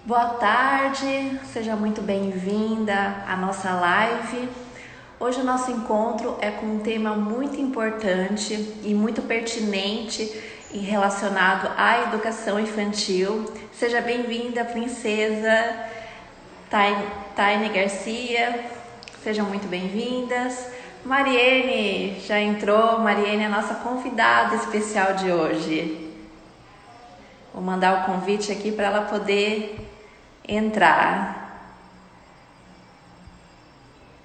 Boa tarde, seja muito bem-vinda à nossa live. Hoje o nosso encontro é com um tema muito importante e muito pertinente e relacionado à educação infantil. Seja bem-vinda, princesa Taine Garcia, sejam muito bem-vindas. Mariene já entrou, Mariene é a nossa convidada especial de hoje. Vou mandar o convite aqui para ela poder entrar.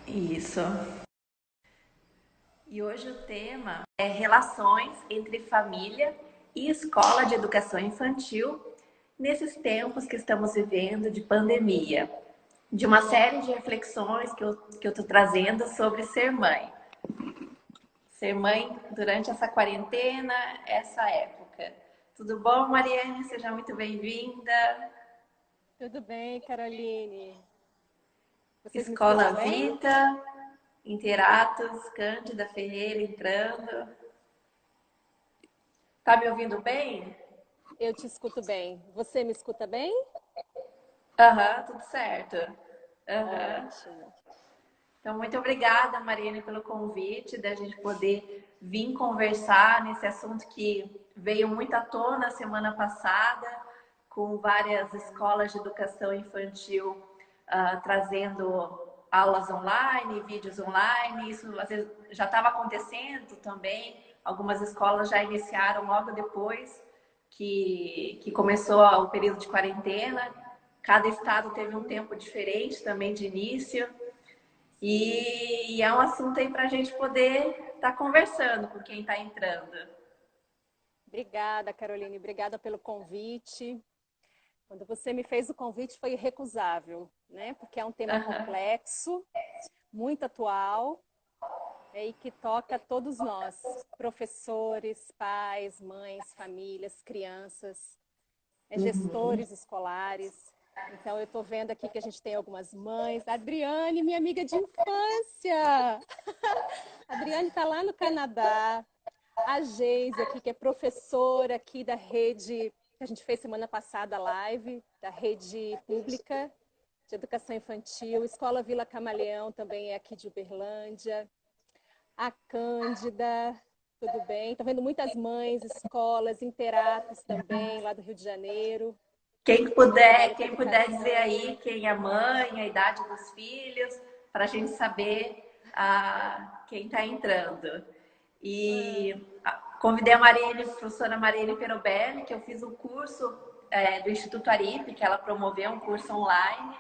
Isso. E hoje o tema é relações entre família e escola de educação infantil nesses tempos que estamos vivendo de pandemia. De uma série de reflexões que eu tô trazendo sobre ser mãe. Ser mãe durante essa quarentena, essa época. Tudo bom, Mariane? Seja muito bem-vinda. Tudo bem, Caroline? Vocês me Escola escutam bem? Vita, Interatos, Cândida Ferreira entrando. Tá me ouvindo bem? Eu te escuto bem. Você me escuta bem? Aham, tudo certo. Aham. Ótimo. Então, muito obrigada, Mariane, pelo convite da gente poder vir conversar nesse assunto que veio muito à tona semana passada, com várias escolas de educação infantil trazendo aulas online, vídeos online. Isso às vezes já estava acontecendo também. Algumas escolas já iniciaram logo depois que começou o período de quarentena. Cada estado teve um tempo diferente também de início. E é um assunto aí para a gente poder estar conversando com quem está entrando. Obrigada, Caroline. Obrigada pelo convite. Quando você me fez o convite foi irrecusável, né? Porque é um tema Uhum. complexo, muito atual, e que toca a todos nós, professores, pais, mães, famílias, crianças, Uhum. gestores escolares. Então, eu estou vendo aqui que a gente tem algumas mães. Adriane, minha amiga de infância. A Adriane está lá no Canadá. A Geise aqui, que é professora aqui da rede, que a gente fez semana passada a live, da rede pública de educação infantil. Escola Vila Camaleão também é aqui de Uberlândia. A Cândida, tudo bem? Estou vendo muitas mães, escolas, Interatos também, lá do Rio de Janeiro. Também trabalho com Quem puder dizer educação. aí quem é mãe, a idade dos filhos, para a gente saber quem está entrando. E Ah, convidei a Mariene, a professora Mariene Perobelli, que eu fiz um curso do Instituto Aripe, que ela promoveu um curso online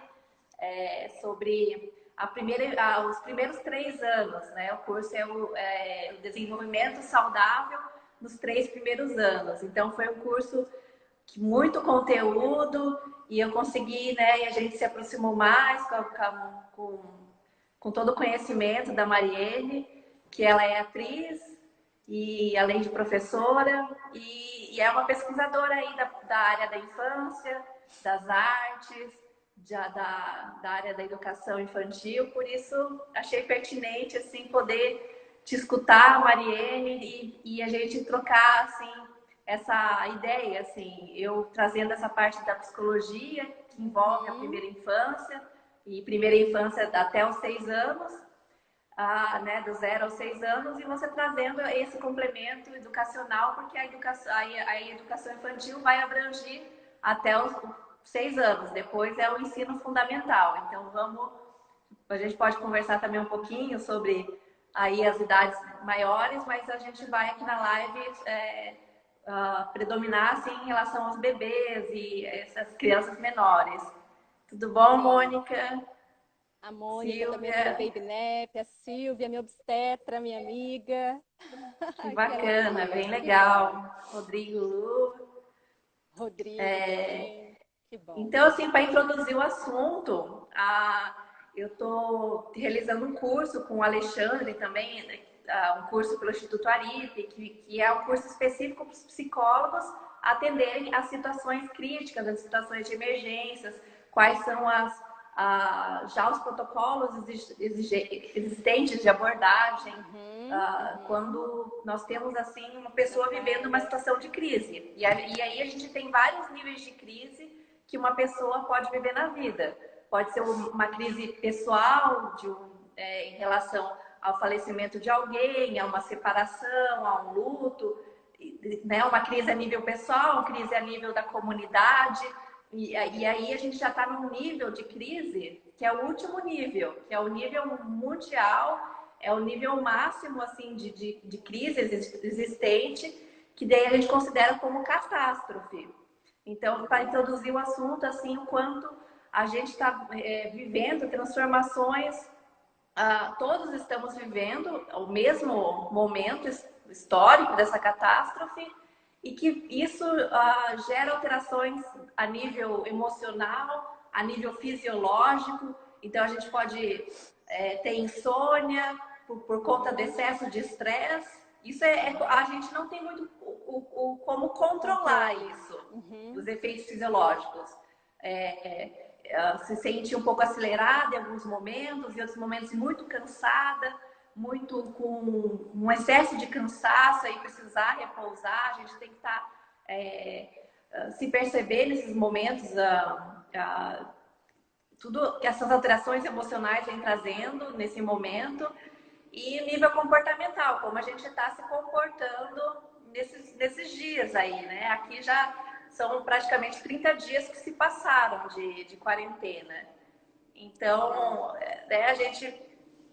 sobre os primeiros 3 anos, né? O curso é o desenvolvimento saudável nos 3 primeiros anos. Então foi um curso que muito conteúdo e eu consegui, né? E a gente se aproximou mais com todo o conhecimento da Mariene, que ela é atriz e além de professora e é uma pesquisadora aí da área da infância, das artes, da área da educação infantil, por isso achei pertinente assim poder te escutar, Mariene, e a gente trocar assim essa ideia, assim, eu trazendo essa parte da psicologia que envolve a uhum. primeira infância e primeira infância até os 6 anos, né, do 0 aos 6 anos, e você trazendo esse complemento educacional, porque a educação infantil vai abranger até os 6 anos, depois é o ensino fundamental. Então a gente pode conversar também um pouquinho sobre aí as idades maiores, mas a gente vai aqui na live predominar assim, em relação aos bebês e essas crianças menores. Tudo bom, Sim. Mônica? A Mônica também aqui da Silvia? Baby Nap, a Silvia, minha obstetra, minha amiga. Que Ai, que bacana, alegria, bem que bom. legal. Rodrigo Lu. Rodrigo também, que bom. Então, assim, para introduzir o assunto, eu estou realizando um curso com o Alexandre também, né, um curso pelo Instituto Aripe, que é um curso específico para os psicólogos atenderem às situações críticas, às situações de emergências, quais são já os protocolos existentes de abordagem, Uhum, uhum. quando nós temos assim uma pessoa vivendo uma situação de crise. E aí a gente tem vários níveis de crise que uma pessoa pode viver na vida. Pode ser uma crise pessoal em relação ao falecimento de alguém, a uma separação, a um luto, né? Uma crise a nível pessoal, uma crise a nível da comunidade. E aí a gente já está num nível de crise que é o último nível, que é o nível mundial, é o nível máximo assim, de crise existente, que daí a gente considera como catástrofe. Então, para introduzir o assunto, assim, o quanto a gente está vivendo transformações, todos estamos vivendo o mesmo momento histórico dessa catástrofe, e que isso gera alterações a nível emocional, a nível fisiológico. Então, a gente pode ter insônia por conta do excesso de estresse. Isso a gente não tem muito como controlar isso, os efeitos fisiológicos. Se sente um pouco acelerada em alguns momentos, em outros momentos muito cansada, muito com um excesso de cansaço e precisar repousar. A gente tem que estar se perceber nesses momentos tudo que essas alterações emocionais vêm trazendo nesse momento, e nível comportamental, como a gente está se comportando nesses dias aí, né? Aqui já são praticamente 30 dias que se passaram de quarentena. Então, a gente...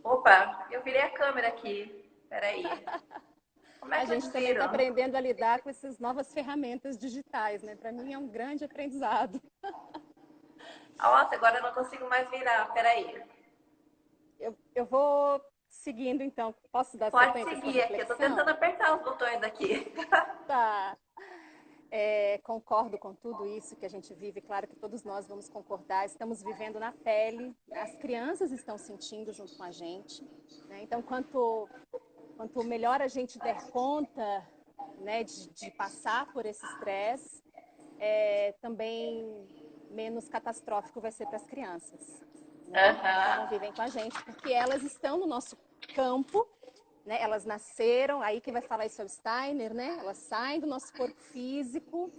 Opa, eu virei a câmera aqui. Peraí. Como é A que gente vocês também está viram? aprendendo a lidar com essas novas ferramentas digitais, né? Para mim é um grande aprendizado. Nossa, agora eu não consigo mais virar. Peraí. Eu vou seguindo, então. Posso dar Pode sequência à sua seguir aqui. Eu tô tentando reflexão? apertar os botões aqui. Tá. Concordo com tudo isso que a gente vive. Claro que todos nós vamos concordar. Estamos vivendo na pele. As crianças estão sentindo junto com a gente, né? Então, quanto melhor a gente der conta, né, de passar por esse estresse, também menos catastrófico vai ser para as crianças, né, que convivem com a gente, porque elas estão no nosso campo, né, elas nasceram, aí quem vai falar isso é o Steiner, né, elas saem do nosso corpo físico,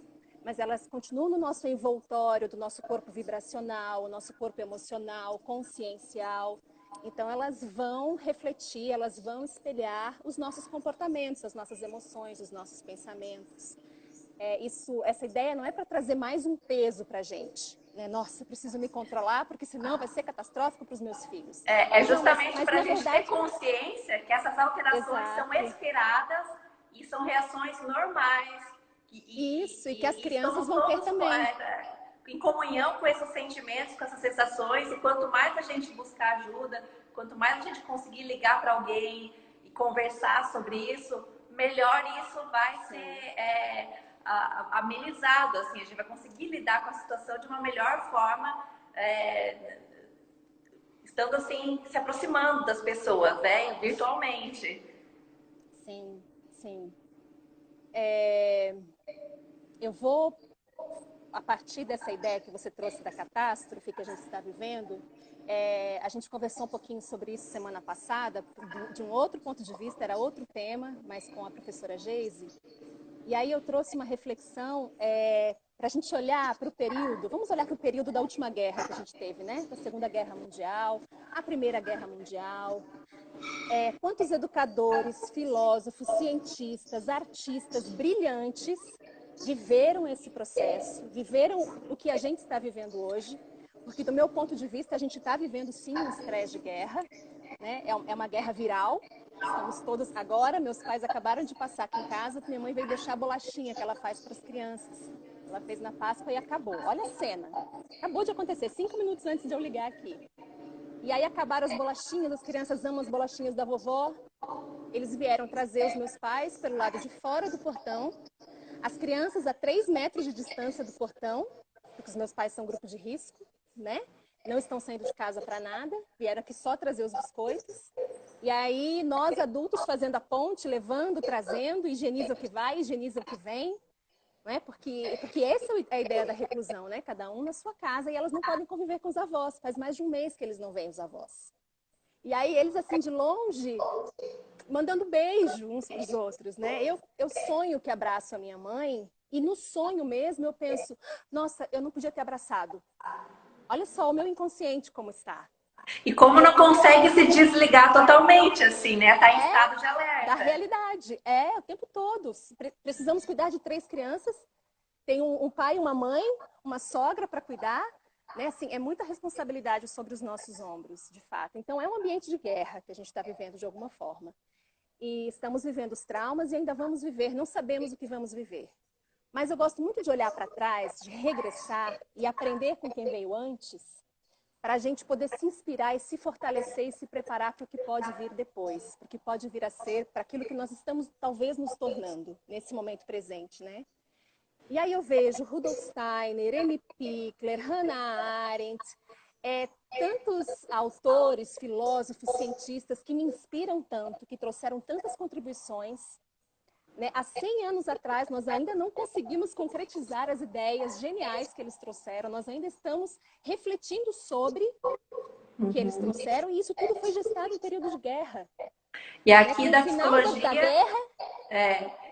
mas elas continuam no nosso envoltório, do nosso corpo vibracional, o nosso corpo emocional, consciencial. Então, elas vão refletir, elas vão espelhar os nossos comportamentos, as nossas emoções, os nossos pensamentos. Essa ideia não é para trazer mais um peso para a gente, né? Nossa, eu preciso me controlar, porque senão vai ser catastrófico para os meus filhos. É Não, justamente mas para a na gente ter verdade... consciência que essas alterações são Exato. esperadas e são reações normais. Isso, e que as E crianças estamos vão ter todos também. em comunhão com esses sentimentos, com essas sensações. E quanto mais a gente buscar ajuda, quanto mais a gente conseguir ligar para alguém e conversar sobre isso, melhor isso vai ser amenizado. Assim, a gente vai conseguir lidar com a situação de uma melhor forma, estando assim, se aproximando das pessoas, né, virtualmente. Sim, sim. Eu vou, a partir dessa ideia que você trouxe da catástrofe que a gente está vivendo, a gente conversou um pouquinho sobre isso semana passada, de um outro ponto de vista, era outro tema, mas com a professora Geise. E aí eu trouxe uma reflexão para a gente olhar para o período, vamos olhar para o período da última guerra que a gente teve, né? Da Segunda Guerra Mundial, a Primeira Guerra Mundial. Quantos educadores, filósofos, cientistas, artistas brilhantes viveram esse processo, viveram o que a gente está vivendo hoje, porque do meu ponto de vista a gente está vivendo sim um estresse de guerra, né? É uma guerra viral. Estamos todos agora, meus pais acabaram de passar aqui em casa, minha mãe veio deixar a bolachinha que ela faz para as crianças. Ela fez na Páscoa e acabou. Olha a cena. Acabou de acontecer, 5 minutos antes de eu ligar aqui. E aí acabaram as bolachinhas, as crianças amam as bolachinhas da vovó. Eles vieram trazer os meus pais pelo lado de fora do portão. As crianças a 3 metros de distância do portão, porque os meus pais são grupo de risco, né? Não estão saindo de casa para nada, vieram aqui só trazer os biscoitos. E aí nós adultos fazendo a ponte, levando, trazendo, higieniza o que vai, higieniza o que vem. Né? Porque essa é a ideia da reclusão, né? Cada um na sua casa, e elas não podem conviver com os avós. Faz mais de um mês que eles não veem os avós. E aí eles, assim, de longe, mandando beijo uns para os outros, né? Eu sonho que abraço a minha mãe E no sonho mesmo eu penso, nossa, eu não podia ter abraçado. Olha só o meu inconsciente como está. E como não consegue se desligar totalmente, assim, né? Tá em estado de Da alerta. realidade. O tempo todo. Precisamos cuidar de 3 crianças. Tem um pai, uma mãe, uma sogra para cuidar. Né? Assim, é muita responsabilidade sobre os nossos ombros, de fato. Então, é um ambiente de guerra que a gente está vivendo de alguma forma. E estamos vivendo os traumas e ainda vamos viver, não sabemos o que vamos viver. Mas eu gosto muito de olhar para trás, de regressar e aprender com quem veio antes, para a gente poder se inspirar e se fortalecer e se preparar para o que pode vir depois, para o que pode vir a ser, para aquilo que nós estamos talvez nos tornando nesse momento presente, né? E aí eu vejo Rudolf Steiner, Amy Pickler, Hannah Arendt, tantos autores, filósofos, cientistas que me inspiram tanto, que trouxeram tantas contribuições. Né? Há 100 anos atrás, nós ainda não conseguimos concretizar as ideias geniais que eles trouxeram, nós ainda estamos refletindo sobre o que eles trouxeram, e isso tudo foi gestado em período de guerra. E aqui Com da o final da guerra,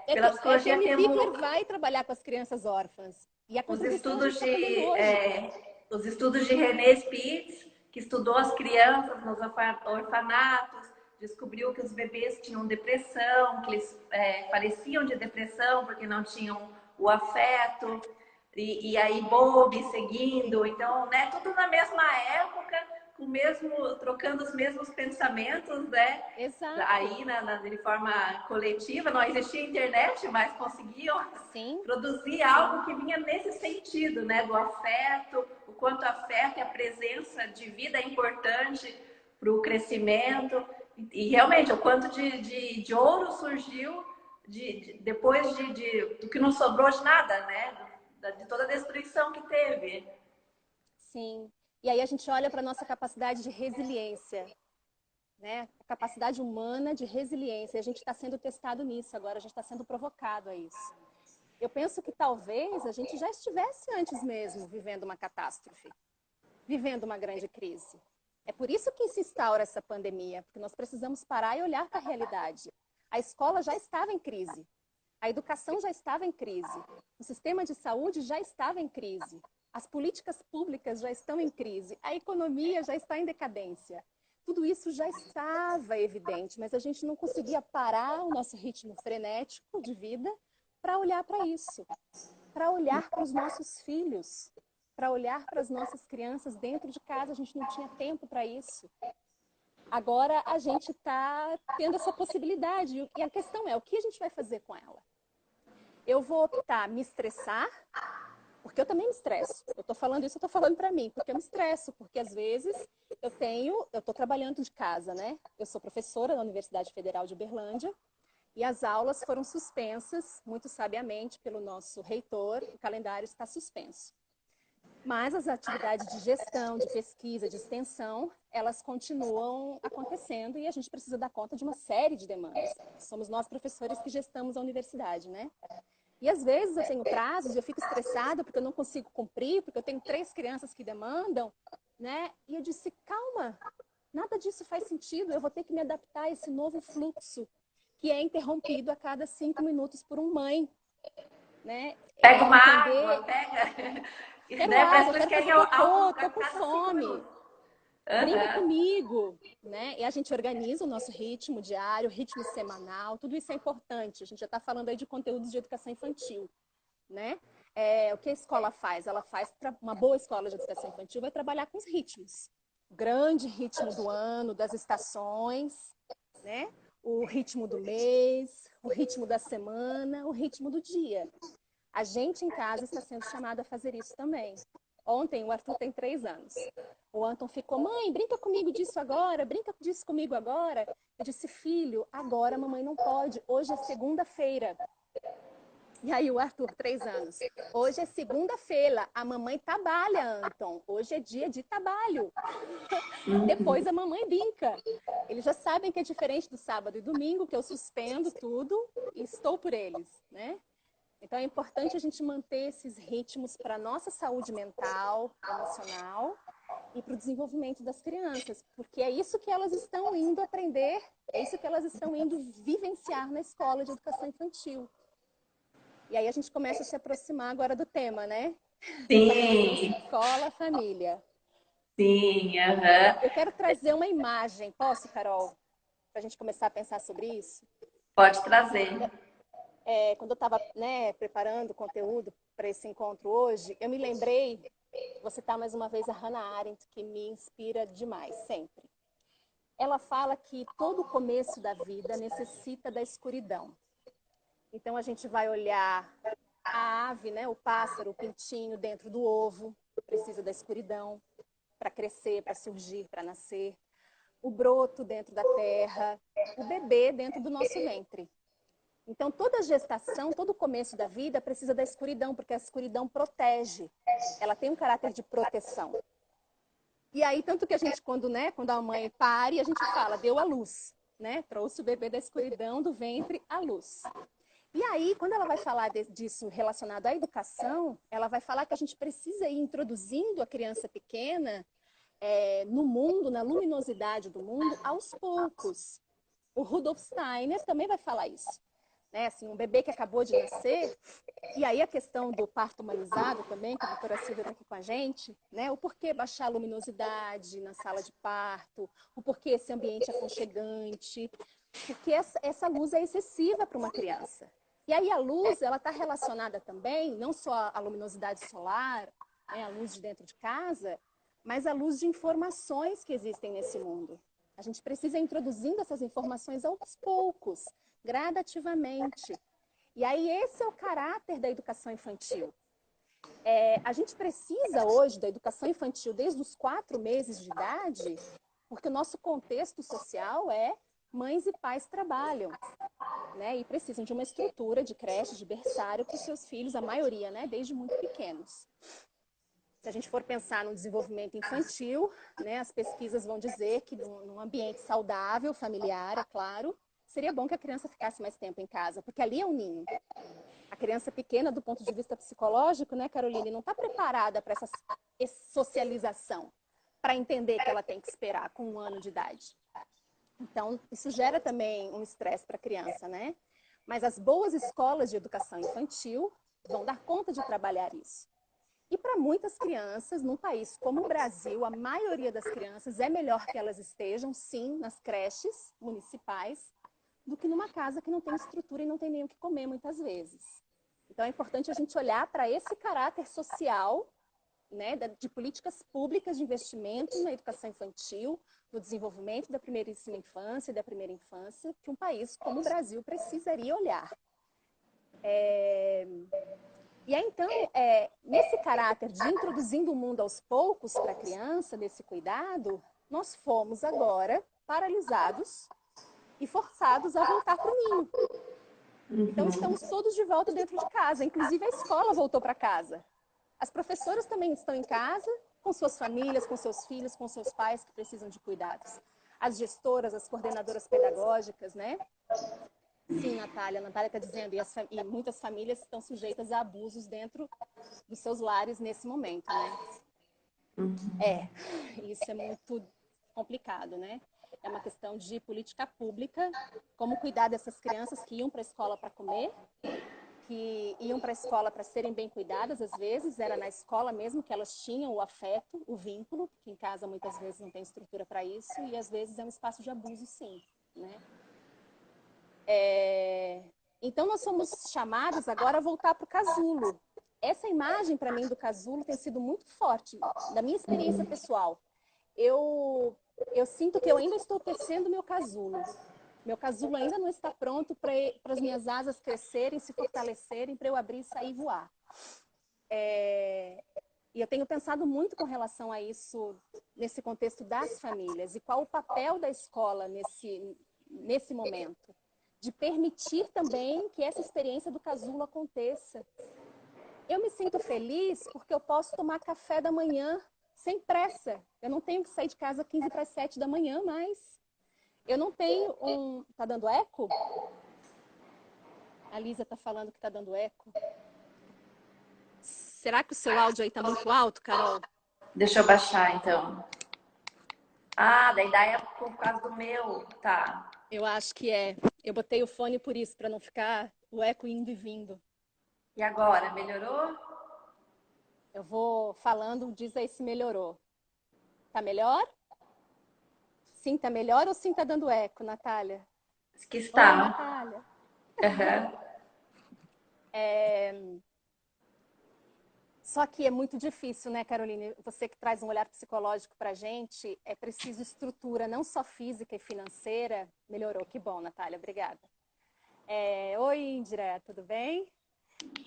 pela que psicologia Amy temos Pickler vai trabalhar com as crianças órfãs. E a os contribuição a gente estudos está fazendo de hoje. os estudos de René Spitz, que estudou as crianças nos orfanatos, descobriu que os bebês tinham depressão, que eles faleciam de depressão porque não tinham o afeto, e aí Bowlby seguindo, então, né, tudo na mesma época, com mesmo, trocando os mesmos pensamentos, né? Exato. Aí, de forma coletiva, não existia internet, mas conseguiam produzir algo que vinha nesse sentido, né? Do afeto, o quanto o afeto e a presença de vida é importante para o crescimento. E realmente, o quanto de ouro surgiu depois do que não sobrou de nada, né? De toda a destruição que teve. Sim. E aí a gente olha para a nossa capacidade de resiliência, né? A capacidade humana de resiliência. E a gente está sendo testado nisso agora, a gente está sendo provocado a isso. Eu penso que talvez a gente já estivesse antes mesmo vivendo uma catástrofe, vivendo uma grande crise. É por isso que se instaura essa pandemia, porque nós precisamos parar e olhar para a realidade. A escola já estava em crise, a educação já estava em crise, o sistema de saúde já estava em crise, as políticas públicas já estão em crise, a economia já está em decadência. Tudo isso já estava evidente, mas a gente não conseguia parar o nosso ritmo frenético de vida para olhar para isso, para olhar para os nossos filhos, para olhar para as nossas crianças dentro de casa. A gente não tinha tempo para isso. Agora a gente está tendo essa possibilidade. E a questão é, o que a gente vai fazer com ela? Eu vou optar me estressar, porque eu também me estresso. Eu estou falando isso, eu estou falando para mim, porque eu me estresso, porque às vezes eu estou trabalhando de casa, né? Eu sou professora na Universidade Federal de Uberlândia, e as aulas foram suspensas, muito sabiamente, pelo nosso reitor. O calendário está suspenso. Mas as atividades de gestão, de pesquisa, de extensão, elas continuam acontecendo e a gente precisa dar conta de uma série de demandas. Somos nós, professores, que gestamos a universidade, né? E às vezes eu tenho prazos, eu fico estressada porque eu não consigo cumprir, porque eu tenho 3 crianças que demandam, né? E eu disse, calma, nada disso faz sentido, eu vou ter que me adaptar a esse novo fluxo que é interrompido a cada 5 minutos por uma mãe, né? Pega uma Entender... água, pega... Quero né? água, Parece que quero eles fazer querem cocô, a tô com cada 5 minutos. fome. Brinca comigo, né? E a gente organiza o nosso ritmo diário, ritmo semanal, tudo isso é importante. A gente já está falando aí de conteúdos de educação infantil, né? O que a escola faz? Ela faz, uma boa escola de educação infantil vai trabalhar com os ritmos. O grande ritmo do ano, das estações, né? O ritmo do mês, o ritmo da semana, o ritmo do dia. A gente em casa está sendo chamado a fazer isso também. Ontem, o Arthur tem 3 anos. O Anton ficou, mãe, brinca comigo disso agora, brinca disso comigo agora. Eu disse, filho, agora a mamãe não pode, hoje é segunda-feira. E aí o Arthur, 3 anos, hoje é segunda-feira, a mamãe trabalha, Anton, hoje é dia de trabalho. Depois a mamãe brinca. Eles já sabem que é diferente do sábado e domingo, que eu suspendo tudo e estou por eles, né? Então é importante a gente manter esses ritmos para a nossa saúde mental, emocional e para o desenvolvimento das crianças, porque é isso que elas estão indo aprender, é isso que elas estão indo vivenciar na escola de educação infantil. E aí a gente começa a se aproximar agora do tema, né? Sim, Escola, família. sim, aham. Eu quero trazer uma imagem, posso, Carol? Para a gente começar a pensar sobre isso? Pode trazer. Quando eu estava, né, preparando o conteúdo para esse encontro hoje, eu me lembrei, vou citar mais uma vez a Hannah Arendt, que me inspira demais, sempre. Ela fala que todo começo da vida necessita da escuridão. Então a gente vai olhar a ave, né, o pássaro, o pintinho dentro do ovo, precisa da escuridão para crescer, para surgir, para nascer. O broto dentro da terra, o bebê dentro do nosso ventre. Então, toda gestação, todo começo da vida precisa da escuridão, porque a escuridão protege. Ela tem um caráter de proteção. E aí, tanto que a gente, quando a mãe pare, a gente fala, deu a luz, né? Trouxe o bebê da escuridão, do ventre, à luz. E aí, quando ela vai falar disso relacionado à educação, ela vai falar que a gente precisa ir introduzindo a criança pequena no mundo, na luminosidade do mundo, aos poucos. O Rudolf Steiner também vai falar isso. Né? Assim, um bebê que acabou de nascer, e aí a questão do parto humanizado também, que a doutora Silvia está aqui com a gente, né? O porquê baixar a luminosidade na sala de parto, o porquê esse ambiente aconchegante, porque essa luz é excessiva para uma criança. E aí a luz, ela está relacionada também, não só à luminosidade solar, né, a luz de dentro de casa, mas a luz de informações que existem nesse mundo. A gente precisa ir introduzindo essas informações aos poucos, gradativamente. E aí esse é o caráter da educação infantil. A gente precisa hoje da educação infantil desde os 4 meses de idade, porque o nosso contexto social é mães e pais trabalham, né? E precisam de uma estrutura de creche, de berçário para os seus filhos, a maioria, né? Desde muito pequenos. Se a gente for pensar no desenvolvimento infantil, né, as pesquisas vão dizer que num ambiente saudável, familiar, é claro, seria bom que a criança ficasse mais tempo em casa, porque ali é um ninho. A criança pequena, do ponto de vista psicológico, né, Caroline, não está preparada para essa socialização, para entender que ela tem que esperar com 1 ano de idade. Então, isso gera também um estresse para a criança, né? Mas as boas escolas de educação infantil vão dar conta de trabalhar isso. E para muitas crianças, num país como o Brasil, a maioria das crianças é melhor que elas estejam, sim, nas creches municipais, do que numa casa que não tem estrutura e não tem nem o que comer, muitas vezes. Então é importante a gente olhar para esse caráter social, né, de políticas públicas de investimento na educação infantil, no desenvolvimento da primeiríssima infância e da primeira infância, que um país como o Brasil precisaria olhar. E aí, então, nesse caráter de introduzindo o mundo aos poucos para a criança, nesse cuidado, nós fomos agora paralisados e forçados a voltar para o ninho. Então, estamos todos de volta dentro de casa, inclusive a escola voltou para casa. As professoras também estão em casa, com suas famílias, com seus filhos, com seus pais que precisam de cuidados. As gestoras, as coordenadoras pedagógicas, né? Sim, Natália. A Natália está dizendo, e muitas famílias estão sujeitas a abusos dentro dos seus lares nesse momento, né? Isso é muito complicado, né? É uma questão de política pública, como cuidar dessas crianças que iam para a escola para comer, que iam para a escola para serem bem cuidadas, às vezes, era na escola mesmo que elas tinham o afeto, o vínculo, que em casa muitas vezes não tem estrutura para isso, e às vezes é um espaço de abuso, sim, né? Então, nós somos chamados agora a voltar para o casulo. Essa imagem, para mim, do casulo tem sido muito forte, da minha experiência pessoal. Eu sinto que eu ainda estou tecendo meu casulo. Meu casulo ainda não está pronto para as minhas asas crescerem, se fortalecerem, para eu abrir, sair e voar. E eu tenho pensado muito com relação a isso, nesse contexto das famílias, e qual o papel da escola nesse momento. De permitir também que essa experiência do casulo aconteça. Eu me sinto feliz porque eu posso tomar café da manhã sem pressa. Eu não tenho que sair de casa 15 para as 7 da manhã mais. Eu não tenho um... Tá dando eco? A Lisa tá falando que tá dando eco. Será que o seu áudio aí tá muito alto, Carol? Deixa eu baixar, então. Ah, daí é por causa do meu, tá. Eu acho que é. Eu botei o fone por isso, para não ficar o eco indo e vindo. E agora, melhorou? Eu vou falando, diz aí se melhorou. Tá melhor? Sim, tá melhor ou sim tá dando eco, Natália? Diz que Oi, está. Natália. Uhum. Só que é muito difícil, né, Caroline? Você que traz um olhar psicológico pra gente, é preciso estrutura, não só física e financeira. Melhorou, que bom, Natália, obrigada. Oi, Indira, tudo bem?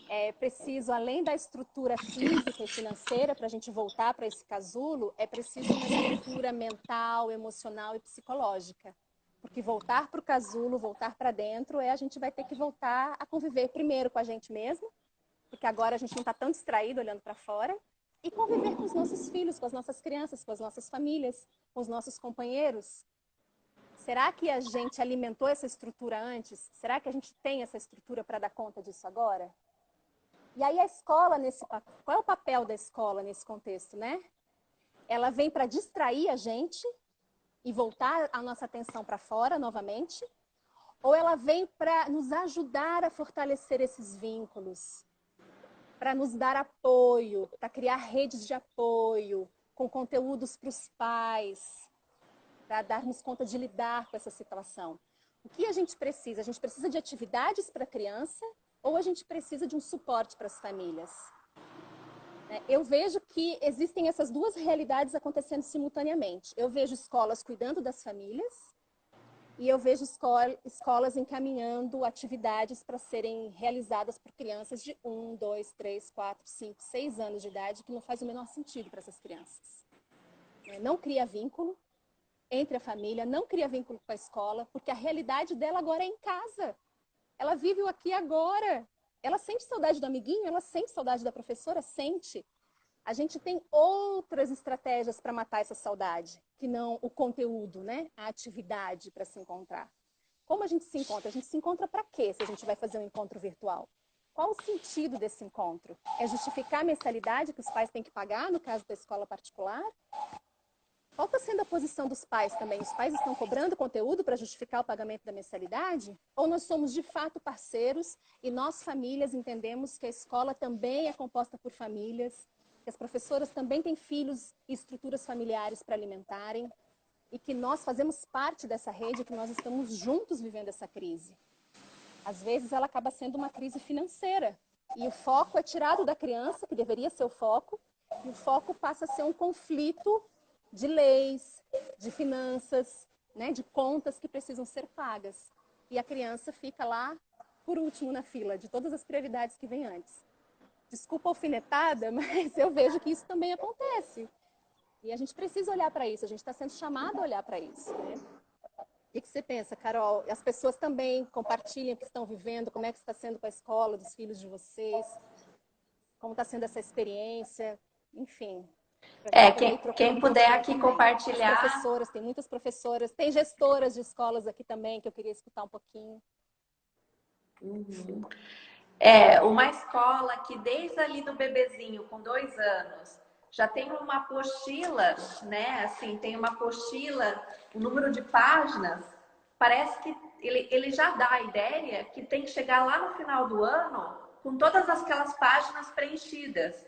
É preciso, além da estrutura física e financeira, para a gente voltar para esse casulo, é preciso uma estrutura mental, emocional e psicológica. Porque voltar para o casulo, voltar para dentro, a gente vai ter que voltar a conviver primeiro com a gente mesmo, porque agora a gente não está tão distraído olhando para fora, e conviver com os nossos filhos, com as nossas crianças, com as nossas famílias, com os nossos companheiros. Será que a gente alimentou essa estrutura antes? Será que a gente tem essa estrutura para dar conta disso agora? E aí a escola, qual é o papel da escola nesse contexto, né? Ela vem para distrair a gente e voltar a nossa atenção para fora novamente, ou ela vem para nos ajudar a fortalecer esses vínculos, para nos dar apoio, para criar redes de apoio, com conteúdos para os pais, para darmos conta de lidar com essa situação. O que a gente precisa? A gente precisa de atividades para a criança ou a gente precisa de um suporte para as famílias? Eu vejo que existem essas duas realidades acontecendo simultaneamente. Eu vejo escolas cuidando das famílias e eu vejo escolas encaminhando atividades para serem realizadas por crianças de 1, 2, 3, 4, 5, 6 anos de idade, que não faz o menor sentido para essas crianças. Não cria vínculo entre a família, não cria vínculo com a escola, porque a realidade dela agora é em casa. Ela vive o aqui e agora. Ela sente saudade do amiguinho, ela sente saudade da professora, sente. A gente tem outras estratégias para matar essa saudade, que não o conteúdo, né? A atividade para se encontrar. Como a gente se encontra? A gente se encontra para quê se a gente vai fazer um encontro virtual? Qual o sentido desse encontro? É justificar a mensalidade que os pais têm que pagar, no caso da escola particular? Qual está sendo a posição dos pais também? Os pais estão cobrando conteúdo para justificar o pagamento da mensalidade? Ou nós somos de fato parceiros e nós, famílias, entendemos que a escola também é composta por famílias, que as professoras também têm filhos e estruturas familiares para alimentarem e que nós fazemos parte dessa rede, que nós estamos juntos vivendo essa crise. Às vezes ela acaba sendo uma crise financeira e o foco é tirado da criança, que deveria ser o foco, e o foco passa a ser um conflito de leis, de finanças, né, de contas que precisam ser pagas. E a criança fica lá por último na fila de todas as prioridades que vêm antes. Desculpa a alfinetada, mas eu vejo que isso também acontece. E a gente precisa olhar para isso, a gente está sendo chamado a olhar para isso, né? O que você pensa, Carol? As pessoas também compartilham o que estão vivendo, como é que está sendo com a escola dos filhos de vocês, como está sendo essa experiência, enfim. Para a gente poder ir Quem trocando puder conhecimento aqui também. As compartilhar. professoras, tem muitas professoras, tem gestoras de escolas aqui também, que eu queria escutar um pouquinho. Uhum. Uma escola que desde ali do bebezinho, com 2 anos, já tem uma apostila, né? Assim, tem uma apostila, o número de páginas, parece que ele já dá a ideia que tem que chegar lá no final do ano com todas aquelas páginas preenchidas.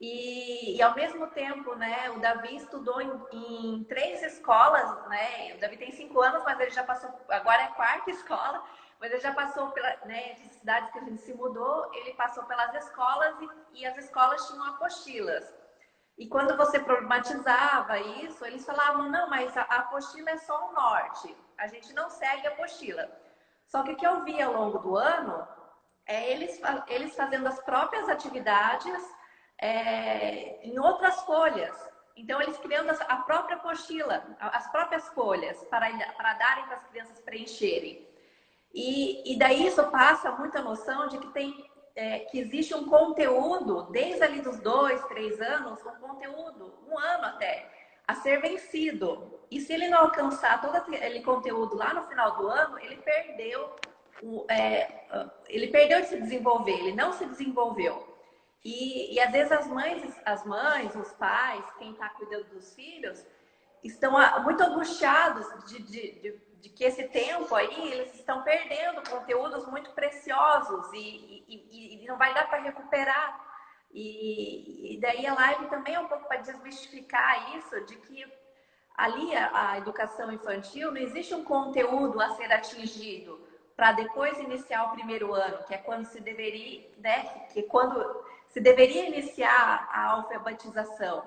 E ao mesmo tempo, né, o Davi estudou em 3 escolas, né? O Davi tem 5 anos, mas ele já passou, agora é a quarta escola, mas ele já passou pela, né, de cidades que a gente se mudou, ele passou pelas escolas e as escolas tinham apostilas. E quando você problematizava isso, eles falavam, não, mas a apostila é só o norte, a gente não segue a apostila. Só que o que eu vi ao longo do ano é eles fazendo as próprias atividades em outras folhas. Então, eles criando a própria apostila, as próprias folhas, para darem para as crianças preencherem. E daí isso passa muita noção de que existe um conteúdo, desde ali dos 2, 3 anos, um conteúdo, 1 ano até, a ser vencido. E se ele não alcançar todo aquele conteúdo lá no final do ano, ele perdeu de se desenvolver, ele não se desenvolveu. E às vezes as mães, os pais, quem está cuidando dos filhos, estão muito angustiados de que esse tempo aí eles estão perdendo conteúdos muito preciosos e não vai dar para recuperar. E daí a live também é um pouco para desmistificar isso, de que ali a educação infantil não existe um conteúdo a ser atingido para depois iniciar o primeiro ano, que é quando se deveria, né, que quando se deveria iniciar a alfabetização.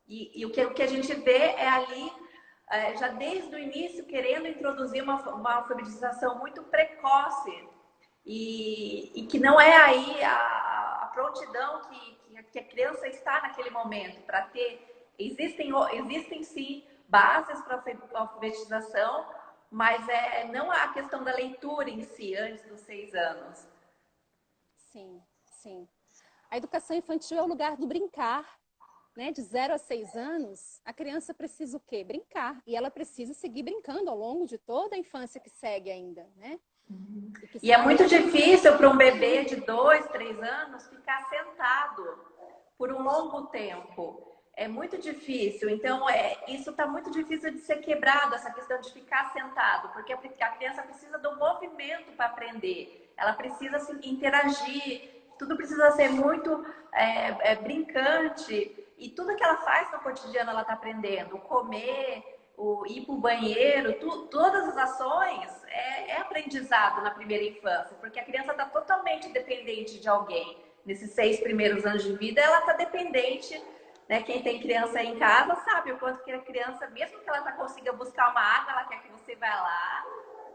E o que a gente vê é ali, já desde o início, querendo introduzir uma alfabetização muito precoce e que não é aí a prontidão que a criança está naquele momento para ter. Existem sim bases para a alfabetização, mas não a questão da leitura em si, antes dos 6 anos. Sim, sim. A educação infantil é o lugar do brincar, né? De 0 a 6 anos, a criança precisa o quê? Brincar. E ela precisa seguir brincando ao longo de toda a infância que segue ainda, né? E é muito difícil para um bebê de 2, 3 anos ficar sentado por um longo tempo. É muito difícil. Então, isso está muito difícil de ser quebrado, essa questão de ficar sentado, porque a criança precisa do movimento para aprender. Ela precisa se interagir, tudo precisa ser muito brincante. E tudo que ela faz no cotidiano ela está aprendendo. O comer, o ir para o banheiro, todas as ações é aprendizado na primeira infância, porque a criança está totalmente dependente de alguém. Nesses 6 primeiros anos de vida, ela está dependente, né? Quem tem criança aí em casa sabe o quanto que a criança, mesmo que ela não consiga buscar uma água, ela quer que você vá lá,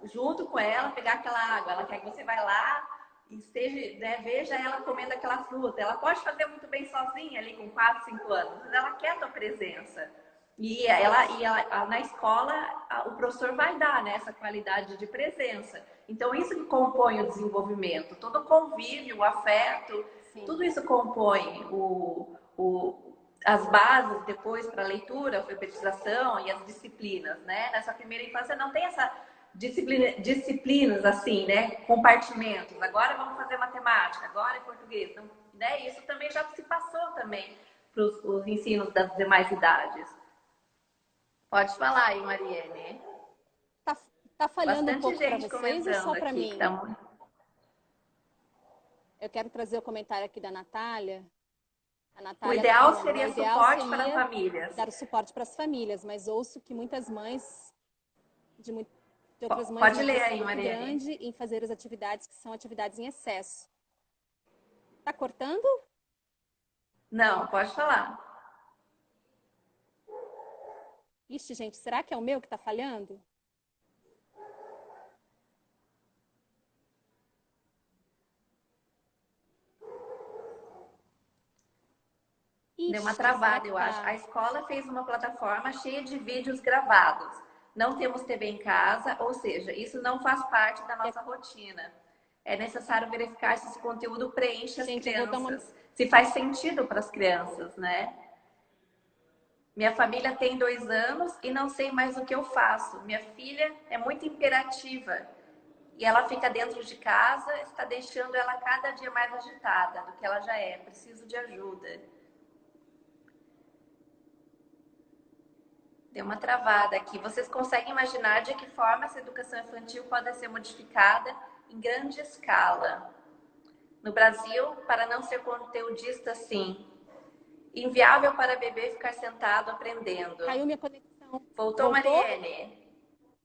junto com ela, pegar aquela água. Ela quer que você vá lá e esteja, né, veja ela comendo aquela fruta. Ela pode fazer muito bem sozinha ali com 4, 5 anos, mas ela quer a tua presença. E ela na escola, o professor vai dar, né, essa qualidade de presença. Então, isso que compõe o desenvolvimento. Todo o convívio, o afeto, sim, tudo isso compõe as bases depois para a leitura, a alfabetização e as disciplinas, né? Nessa primeira infância não tem essa disciplinas assim, né? Compartimentos. Agora vamos fazer matemática, agora é português. Então, né? Isso também já se passou também para os ensinos das demais idades. Pode falar aí, Mariene. Tá falhando bastante um pouco para gente vocês ou só comentando para aqui. mim? Eu quero trazer o comentário aqui da Natália. A Natália o ideal falando, seria o ideal suporte seria para famílias. dar o suporte para as famílias, mas ouço que muitas mães de outras mães Pode uma ler pressão aí, muito Mariene. grande em fazer as atividades que são atividades em excesso. Tá cortando? Não, pode falar. Ixi, gente, será que é o meu que está falhando? Ixi, deu uma travada, eu acho. tá? A escola fez uma plataforma cheia de vídeos gravados. Não temos TV em casa, ou seja, isso não faz parte da nossa rotina. É necessário verificar se esse conteúdo preenche as crianças, se faz sentido para as crianças, né? Minha família tem 2 anos e não sei mais o que eu faço. Minha filha é muito imperativa e ela fica dentro de casa, está deixando ela cada dia mais agitada do que ela já é. Preciso de ajuda. Deu uma travada aqui. Vocês conseguem imaginar de que forma essa educação infantil pode ser modificada em grande escala? No Brasil, para não ser conteudista, sim. Inviável para bebê ficar sentado aprendendo. Caiu minha conexão. Voltou, Mariene?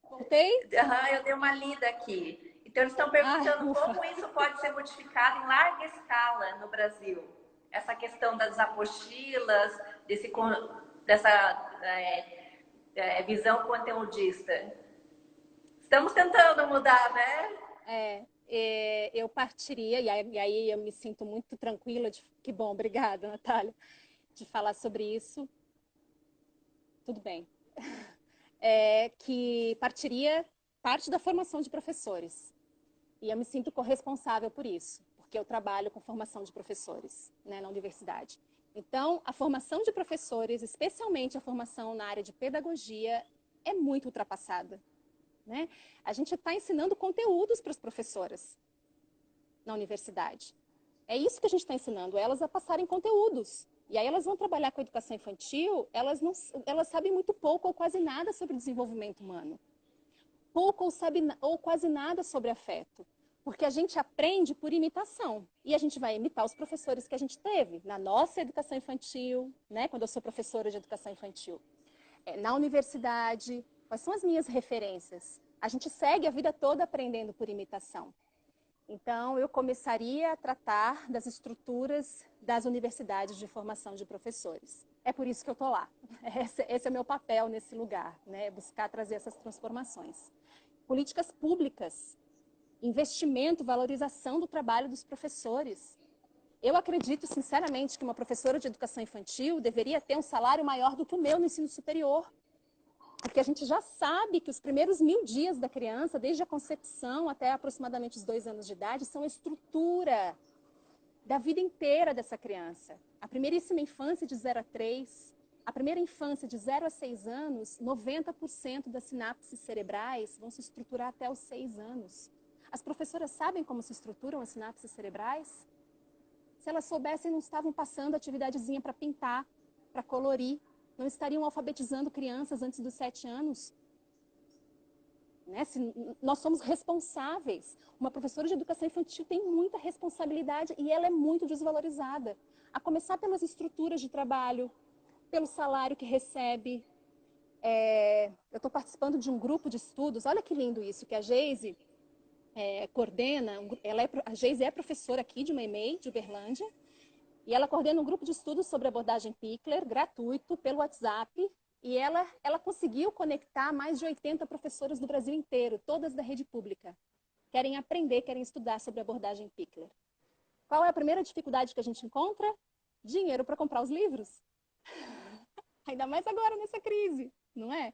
Voltei? Eu dei uma lida aqui. Então, eles estão perguntando como isso pode ser modificado em larga escala no Brasil. Essa questão das apostilas, dessa visão conteudista. Estamos tentando mudar, né? Eu partiria, e aí eu me sinto muito tranquila, que bom, obrigada, Natália, de falar sobre isso. Tudo bem. Que partiria parte da formação de professores. E eu me sinto corresponsável por isso, porque eu trabalho com formação de professores, né, na universidade. Então, a formação de professores, especialmente a formação na área de pedagogia, é muito ultrapassada, né? A gente está ensinando conteúdos para as professoras na universidade. É isso que a gente está ensinando, elas a passarem conteúdos. E aí elas vão trabalhar com a educação infantil, elas sabem muito pouco ou quase nada sobre desenvolvimento humano. Pouco ou quase nada sobre afeto. Porque a gente aprende por imitação. E a gente vai imitar os professores que a gente teve na nossa educação infantil, né? Quando eu sou professora de educação infantil. Na universidade, quais são as minhas referências? A gente segue a vida toda aprendendo por imitação. Então, eu começaria a tratar das estruturas das universidades de formação de professores. É por isso que eu estou lá. Esse é o meu papel nesse lugar, né? Buscar trazer essas transformações. Políticas públicas, investimento, valorização do trabalho dos professores. Eu acredito, sinceramente, que uma professora de educação infantil deveria ter um salário maior do que o meu no ensino superior. Porque a gente já sabe que os primeiros 1000 dias da criança, desde a concepção até aproximadamente os 2 anos de idade, são a estrutura da vida inteira dessa criança. A primeiríssima infância de 0 a 3, a primeira infância de 0 a 6 anos, 90% das sinapses cerebrais vão se estruturar até os 6 anos. As professoras sabem como se estruturam as sinapses cerebrais? Se elas soubessem, não estavam passando atividadezinha para pintar, para colorir, não estariam alfabetizando crianças antes dos 7 anos. Né? Nós somos responsáveis. Uma professora de educação infantil tem muita responsabilidade e ela é muito desvalorizada. A começar pelas estruturas de trabalho, pelo salário que recebe. Eu estou participando de um grupo de estudos, olha que lindo isso, que a Geise coordena. A Geise é professora aqui de uma EMEI, de Uberlândia, e ela coordena um grupo de estudos sobre abordagem Pickler, gratuito, pelo WhatsApp, e ela conseguiu conectar mais de 80 professoras do Brasil inteiro, todas da rede pública. Querem aprender, querem estudar sobre abordagem Pickler. Qual é a primeira dificuldade que a gente encontra? Dinheiro para comprar os livros. Ainda mais agora nessa crise, não é?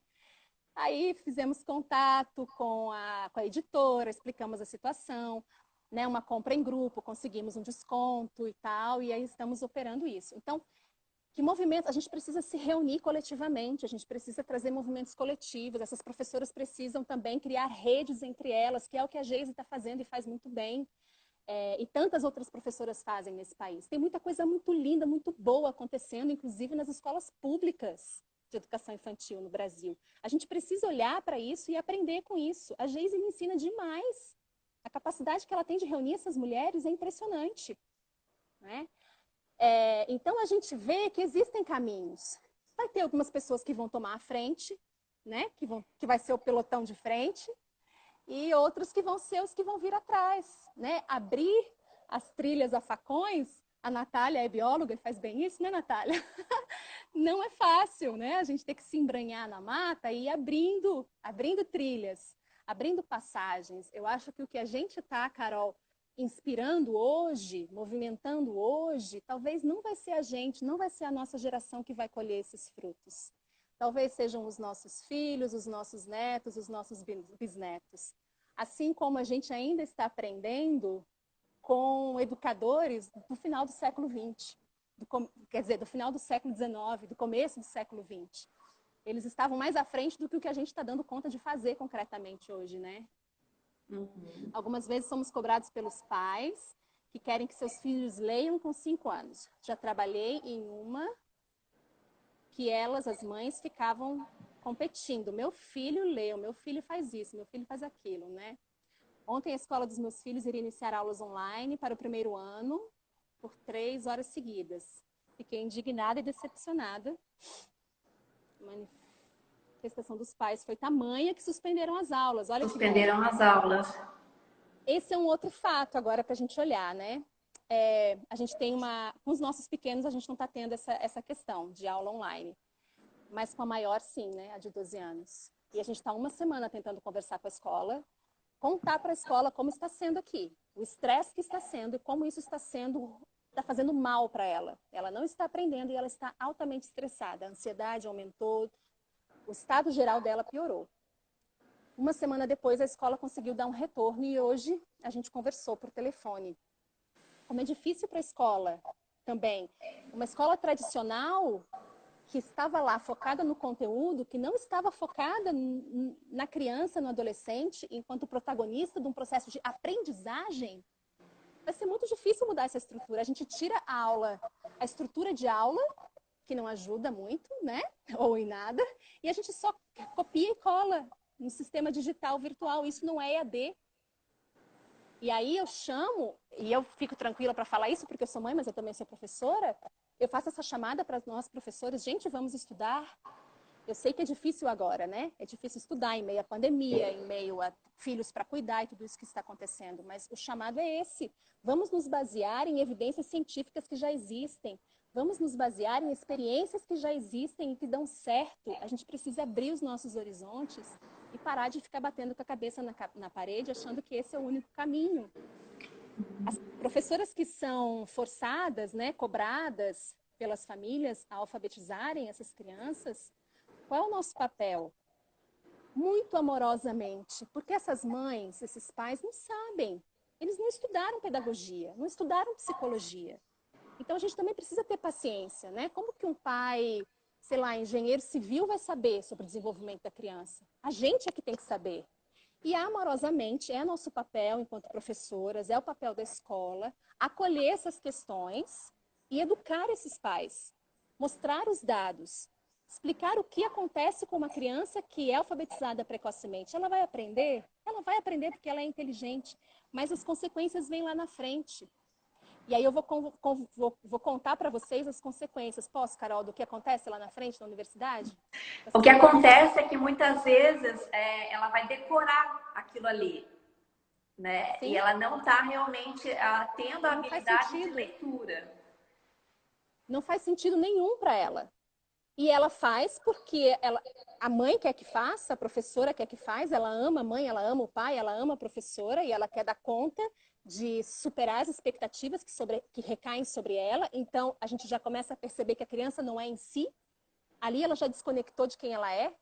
Aí fizemos contato com a editora, explicamos a situação, né, uma compra em grupo, conseguimos um desconto e tal, e aí estamos operando isso. Então, que movimento? A gente precisa se reunir coletivamente, a gente precisa trazer movimentos coletivos, essas professoras precisam também criar redes entre elas, que é o que a Geise está fazendo e faz muito bem, e tantas outras professoras fazem nesse país. Tem muita coisa muito linda, muito boa acontecendo, inclusive nas escolas públicas de educação infantil no Brasil. A gente precisa olhar para isso e aprender com isso. A Geise me ensina demais. A capacidade que ela tem de reunir essas mulheres é impressionante. Né? Então, a gente vê que existem caminhos. Vai ter algumas pessoas que vão tomar a frente, né? que vai ser o pelotão de frente, e outros que vão ser os que vão vir atrás. Né? Abrir as trilhas a facões, a Natália é bióloga e faz bem isso, né, Natália? Não é fácil, né? A gente tem que se embranhar na mata e ir abrindo trilhas, abrindo passagens. Eu acho que o que a gente está, Carol, inspirando hoje, movimentando hoje, talvez não vai ser a gente, não vai ser a nossa geração que vai colher esses frutos. Talvez sejam os nossos filhos, os nossos netos, os nossos bisnetos. Assim como a gente ainda está aprendendo com educadores do final do século XX, quer dizer, do final do século XIX, do começo do século XX. Eles estavam mais à frente do que o que a gente está dando conta de fazer concretamente hoje, né? Uhum. Algumas vezes somos cobrados pelos pais que querem que seus filhos leiam com 5 anos. Já trabalhei em uma que elas, as mães, ficavam competindo. Meu filho leu, meu filho faz isso, meu filho faz aquilo, né? Ontem a escola dos meus filhos iria iniciar aulas online para o 1º ano por 3 horas seguidas. Fiquei indignada e decepcionada. A manifestação dos pais foi tamanha que suspenderam as aulas. Olha, suspenderam as aulas. Esse é um outro fato agora para a gente olhar, né? A gente tem com os nossos pequenos, a gente não está tendo essa questão de aula online. Mas com a maior, sim, né? A de 12 anos. E a gente está uma semana tentando conversar com a escola, contar para a escola como está sendo aqui, o estresse que está sendo e como isso está fazendo mal para ela. Ela não está aprendendo e ela está altamente estressada. A ansiedade aumentou, o estado geral dela piorou. Uma semana depois, a escola conseguiu dar um retorno e hoje a gente conversou por telefone. Como é difícil para a escola também. Uma escola tradicional que estava lá focada no conteúdo, que não estava focada na criança, no adolescente, enquanto protagonista de um processo de aprendizagem, vai ser muito difícil mudar essa estrutura. A gente tira a estrutura de aula, que não ajuda muito, né? Ou em nada, e a gente só copia e cola no sistema digital virtual. Isso não é EAD. E aí eu chamo, e eu fico tranquila para falar isso, porque eu sou mãe, mas eu também sou professora, eu faço essa chamada para nós professores, gente, vamos estudar. Eu sei que é difícil agora, né? É difícil estudar em meio à pandemia, em meio a filhos para cuidar e tudo isso que está acontecendo. Mas o chamado é esse. Vamos nos basear em evidências científicas que já existem. Vamos nos basear em experiências que já existem e que dão certo. A gente precisa abrir os nossos horizontes e parar de ficar batendo com a cabeça na parede, achando que esse é o único caminho. As professoras que são forçadas, né, cobradas pelas famílias a alfabetizarem essas crianças, qual é o nosso papel? Muito amorosamente, porque essas mães, esses pais não sabem. Eles não estudaram pedagogia, não estudaram psicologia. Então a gente também precisa ter paciência, né? Como que um pai, sei lá, engenheiro civil vai saber sobre o desenvolvimento da criança? A gente é que tem que saber. E amorosamente é nosso papel enquanto professoras, é o papel da escola, acolher essas questões e educar esses pais, mostrar os dados, explicar o que acontece com uma criança que é alfabetizada precocemente. Ela vai aprender? Ela vai aprender porque ela é inteligente, mas as consequências vêm lá na frente. E aí eu vou contar para vocês as consequências. Posso, Carol, do que acontece lá na frente na universidade? O que acontece é que muitas vezes ela vai decorar aquilo ali, né? Sim. E ela não está realmente tendo a Não faz habilidade de sentido. leitura. Não faz sentido nenhum para ela. E ela faz porque a mãe quer que faça, a professora quer que faz, ela ama a mãe, ela ama o pai, ela ama a professora e ela quer dar conta de superar as expectativas que recaem sobre ela. Então, a gente já começa a perceber que a criança não é em si. Ali ela já desconectou de quem ela é.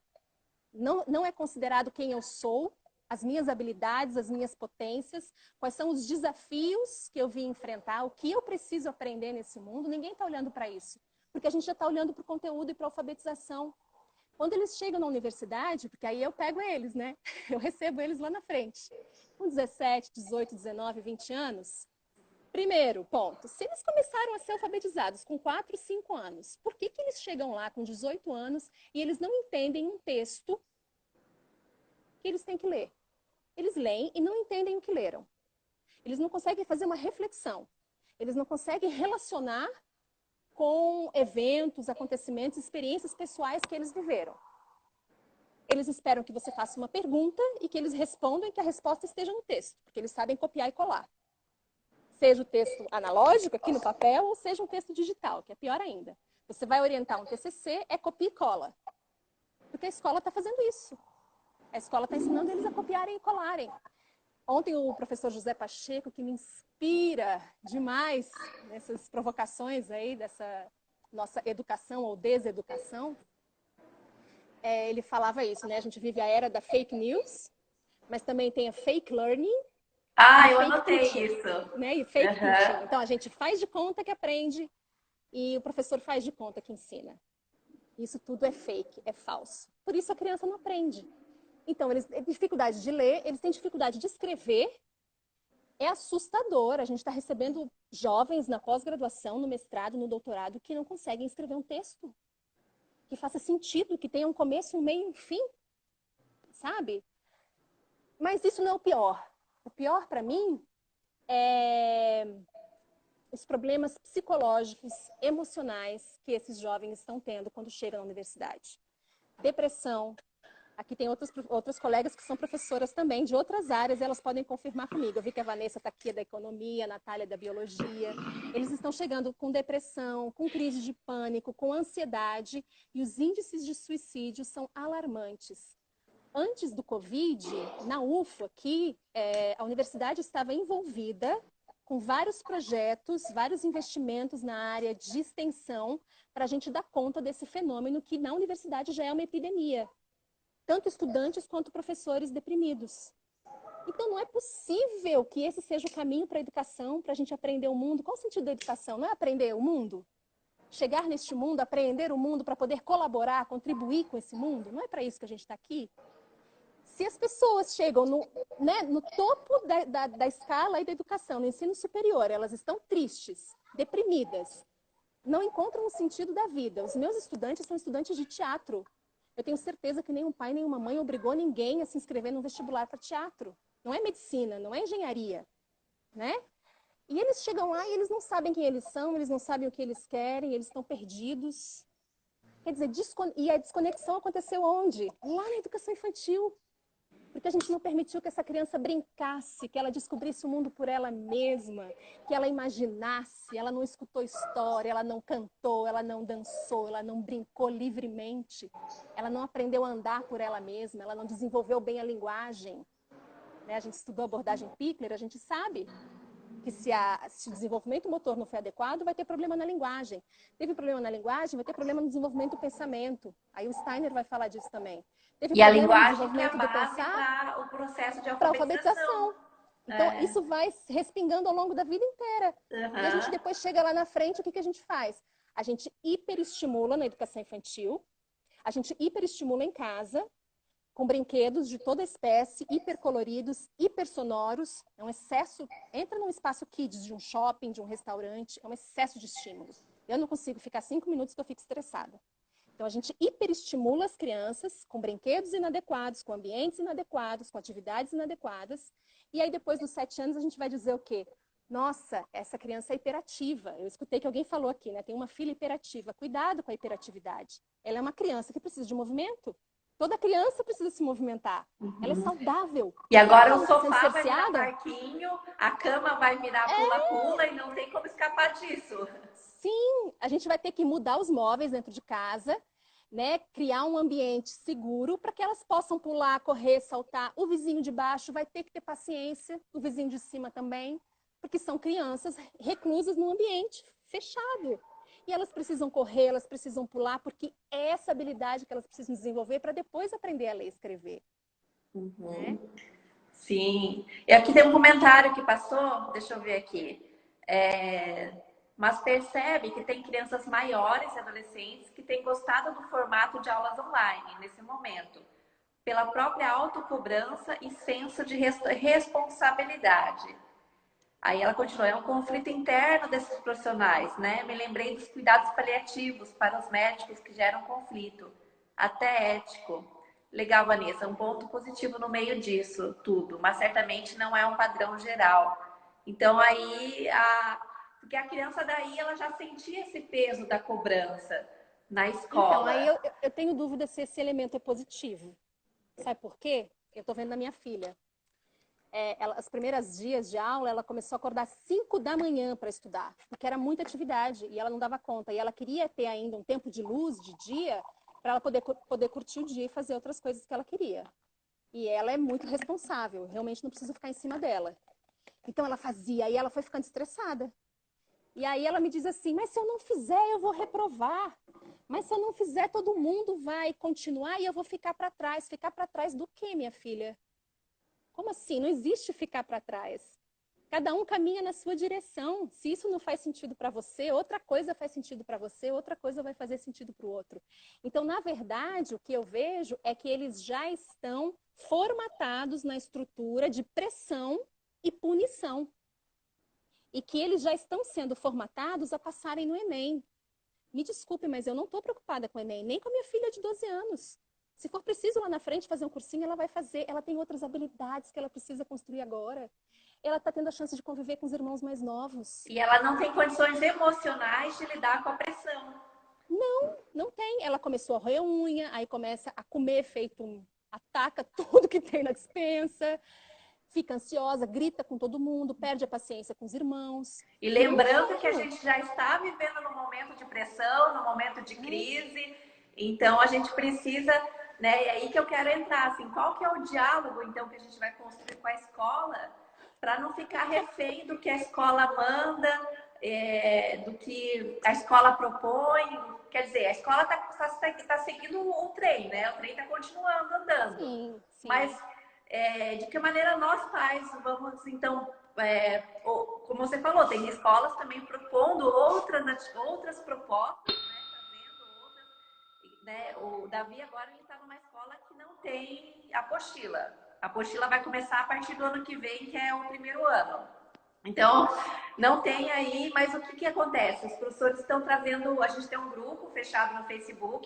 Não é considerado quem eu sou, as minhas habilidades, as minhas potências, quais são os desafios que eu vim enfrentar, o que eu preciso aprender nesse mundo. Ninguém está olhando para isso, porque a gente já está olhando para o conteúdo e para a alfabetização. Quando eles chegam na universidade, porque aí eu pego eles, né? Eu recebo eles lá na frente. Com 17, 18, 19, 20 anos. Primeiro ponto, se eles começaram a ser alfabetizados com 4, 5 anos, por que eles chegam lá com 18 anos e eles não entendem um texto que eles têm que ler? Eles leem e não entendem o que leram. Eles não conseguem fazer uma reflexão. Eles não conseguem relacionar com eventos, acontecimentos, experiências pessoais que eles viveram. Eles esperam que você faça uma pergunta e que eles respondam e que a resposta esteja no texto, porque eles sabem copiar e colar. Seja o texto analógico, aqui no papel, ou seja um texto digital, que é pior ainda. Você vai orientar um TCC, é copia e cola. Porque a escola está fazendo isso. A escola está ensinando eles a copiarem e colarem. Ontem o professor José Pacheco, que me inspira demais nessas provocações aí dessa nossa educação ou deseducação, ele falava isso, né? A gente vive a era da fake news, mas também tem a fake learning. Eu anotei teaching, isso. né? E fake teaching. Então a gente faz de conta que aprende e o professor faz de conta que ensina. Isso tudo é fake, é falso. Por isso a criança não aprende. Então, eles têm dificuldade de ler, eles têm dificuldade de escrever. É assustador. A gente está recebendo jovens na pós-graduação, no mestrado, no doutorado, que não conseguem escrever um texto que faça sentido, que tenha um começo, um meio e um fim. Sabe? Mas isso não é o pior. O pior, para mim, é os problemas psicológicos, emocionais que esses jovens estão tendo quando chegam na universidade. Depressão. Aqui tem outras colegas que são professoras também, de outras áreas, elas podem confirmar comigo. Eu vi que a Vanessa está aqui da economia, a Natália da biologia. Eles estão chegando com depressão, com crise de pânico, com ansiedade, e os índices de suicídio são alarmantes. Antes do Covid, na UFO aqui, a universidade estava envolvida com vários projetos, vários investimentos na área de extensão para a gente dar conta desse fenômeno que na universidade já é uma epidemia. Tanto estudantes quanto professores deprimidos. Então, não é possível que esse seja o caminho para a educação, para a gente aprender o mundo. Qual o sentido da educação? Não é aprender o mundo? Chegar neste mundo, aprender o mundo para poder colaborar, contribuir com esse mundo? Não é para isso que a gente está aqui? se as pessoas chegam no topo da escala e da educação, no ensino superior, elas estão tristes, deprimidas, não encontram o sentido da vida. Os meus estudantes são estudantes de teatro. Eu tenho certeza que nenhum pai, nenhuma mãe obrigou ninguém a se inscrever no vestibular para teatro. Não é medicina, não é engenharia, né? E eles chegam lá e eles não sabem quem eles são, eles não sabem o que eles querem, eles estão perdidos. Quer dizer, e a desconexão aconteceu onde? Lá na educação infantil. Porque a gente não permitiu que essa criança brincasse, que ela descobrisse o mundo por ela mesma, que ela imaginasse, ela não escutou história, ela não cantou, ela não dançou, ela não brincou livremente, ela não aprendeu a andar por ela mesma, ela não desenvolveu bem a linguagem. Né? A gente estudou abordagem Pickler, a gente sabe que se o desenvolvimento motor não foi adequado, vai ter problema na linguagem. Teve problema na linguagem, vai ter problema no desenvolvimento do pensamento. Aí o Steiner vai falar disso também. Teve E a problema no linguagem que é a desenvolvimento do base pensar para o processo de para alfabetização. alfabetização. Então, isso vai respingando ao longo da vida inteira. E a gente depois chega lá na frente, o que a gente faz? A gente hiperestimula na educação infantil, a gente hiperestimula em casa, com brinquedos de toda espécie, hipercoloridos, hipersonoros. É um excesso. Entra num espaço kids de um shopping, de um restaurante, é um excesso de estímulos. Eu não consigo ficar 5 minutos que eu fico estressada. Então, a gente hiperestimula as crianças com brinquedos inadequados, com ambientes inadequados, com atividades inadequadas. E aí, depois dos 7 anos, a gente vai dizer o quê? Nossa, essa criança é hiperativa. Eu escutei que alguém falou aqui, né? Tem uma filha hiperativa. Cuidado com a hiperatividade. Ela é uma criança que precisa de movimento. Toda criança precisa se movimentar. Ela é saudável. E agora o Ela tá sofá vai virar parquinho, a cama vai virar pula-pula e não tem como escapar disso. Sim, a gente vai ter que mudar os móveis dentro de casa, né? Criar um ambiente seguro para que elas possam pular, correr, saltar. O vizinho de baixo vai ter que ter paciência, o vizinho de cima também, porque são crianças reclusas num ambiente fechado. E elas precisam correr, elas precisam pular, porque é essa habilidade que elas precisam desenvolver para depois aprender a ler e escrever. Né? Sim. E aqui tem um comentário que passou, deixa eu ver aqui. Mas percebe que tem crianças maiores e adolescentes que têm gostado do formato de aulas online nesse momento, pela própria autocobrança e senso de responsabilidade. Aí ela continua, é um conflito interno desses profissionais, né? Me lembrei dos cuidados paliativos para os médicos que geram conflito, até ético. Legal, Vanessa, um ponto positivo no meio disso tudo, mas certamente não é um padrão geral. Então aí, porque a criança daí, ela já sentia esse peso da cobrança na escola. Então, aí eu tenho dúvida se esse elemento é positivo. Sabe por quê? Eu tô vendo na minha filha. Os primeiros dias de aula, ela começou a acordar 5 da manhã para estudar, porque era muita atividade e ela não dava conta. E ela queria ter ainda um tempo de luz, de dia, para ela poder curtir o dia e fazer outras coisas que ela queria. E ela é muito responsável, realmente não preciso ficar em cima dela. Então ela fazia, aí ela foi ficando estressada. E aí ela me diz assim, mas se eu não fizer, eu vou reprovar. Mas se eu não fizer, todo mundo vai continuar e eu vou ficar para trás. Ficar para trás do quê, minha filha? Como assim? Não existe ficar para trás. Cada um caminha na sua direção. Se isso não faz sentido para você, outra coisa faz sentido para você, outra coisa vai fazer sentido para o outro. Então, na verdade, o que eu vejo é que eles já estão formatados na estrutura de pressão e punição. E que eles já estão sendo formatados a passarem no Enem. Me desculpe, mas eu não estou preocupada com o Enem, nem com a minha filha de 12 anos. Se for preciso lá na frente fazer um cursinho, ela vai fazer. Ela tem outras habilidades que ela precisa construir agora. Ela está tendo a chance de conviver com os irmãos mais novos. E ela não tem condições emocionais de lidar com a pressão. Não tem. Ela começou a roer unha, aí começa a comer ataca tudo que tem na despensa, fica ansiosa, grita com todo mundo, perde a paciência com os irmãos. E lembrando que a gente já está vivendo num momento de pressão, num momento de crise, então a gente precisa, né? E aí que eu quero entrar, assim, qual que é o diálogo, então, que a gente vai construir com a escola, para não ficar refém do que a escola manda, do que a escola propõe. Quer dizer, a escola tá seguindo o trem, né? O trem está continuando andando. Sim, sim. Mas de que maneira nós pais vamos, então, como você falou, tem escolas também propondo outras propostas, né, trazendo outras, né, o Davi agora ele está numa escola que não tem apostila. A apostila vai começar a partir do ano que vem, que é o primeiro ano. Então, não tem aí, mas o que, que acontece? Os professores estão trazendo, a gente tem um grupo fechado no Facebook,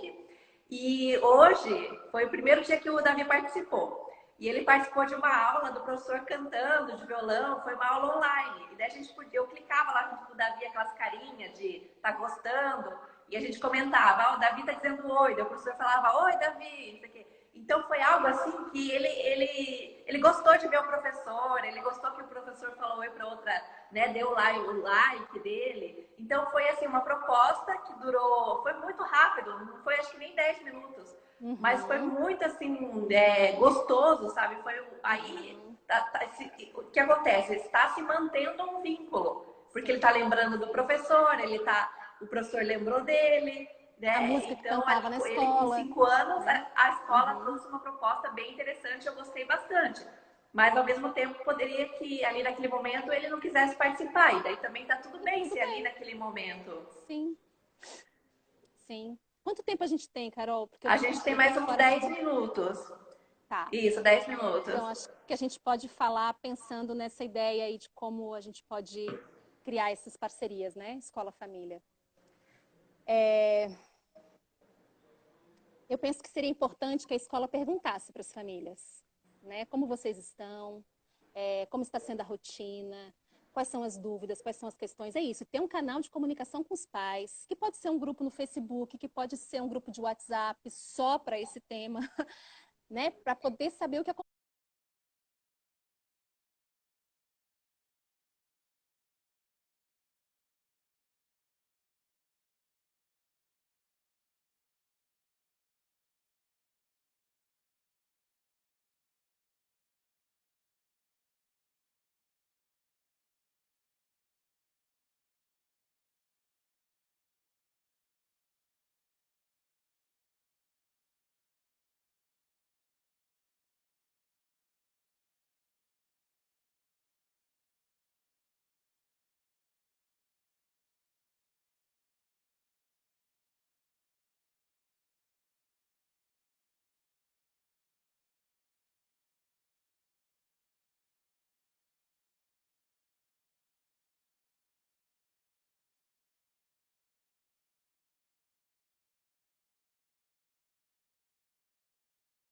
e hoje foi o primeiro dia que o Davi participou. E ele participou de uma aula do professor cantando de violão, foi uma aula online. E daí eu clicava lá junto com o Davi, aquelas carinhas de tá gostando, e a gente comentava, o Davi tá dizendo oi, daí o professor falava, oi, Davi, isso aqui. Então foi algo assim que ele gostou de ver o professor, ele gostou que o professor falou oi para outra, né, deu lá o like dele. Então foi assim uma proposta que durou, foi muito rápido, não foi acho que nem 10 minutos. Mas foi muito assim, gostoso, sabe? Foi aí o que acontece? Está se mantendo um vínculo, porque ele está lembrando do professor, o professor lembrou dele, né? A música que Então cantava na ele com escola. 5 anos Né? a escola trouxe uma proposta bem interessante, eu gostei bastante. Mas ao mesmo tempo poderia que ali naquele momento ele não quisesse participar, e daí também tá tudo bem se ali naquele momento. Sim, sim. Quanto tempo a gente tem, Carol? Porque A gente tem mais uns fora 10 aqui. minutos. Tá. Isso, 10 minutos. Então, acho que a gente pode falar pensando nessa ideia aí de como a gente pode criar essas parcerias, né? Escola-família. Eu penso que seria importante que a escola perguntasse para as famílias, né? Como vocês estão? Como está sendo a rotina? Quais são as dúvidas? Quais são as questões? É isso, ter um canal de comunicação com os pais, que pode ser um grupo no Facebook, que pode ser um grupo de WhatsApp só para esse tema, né? Para poder saber o que acontece.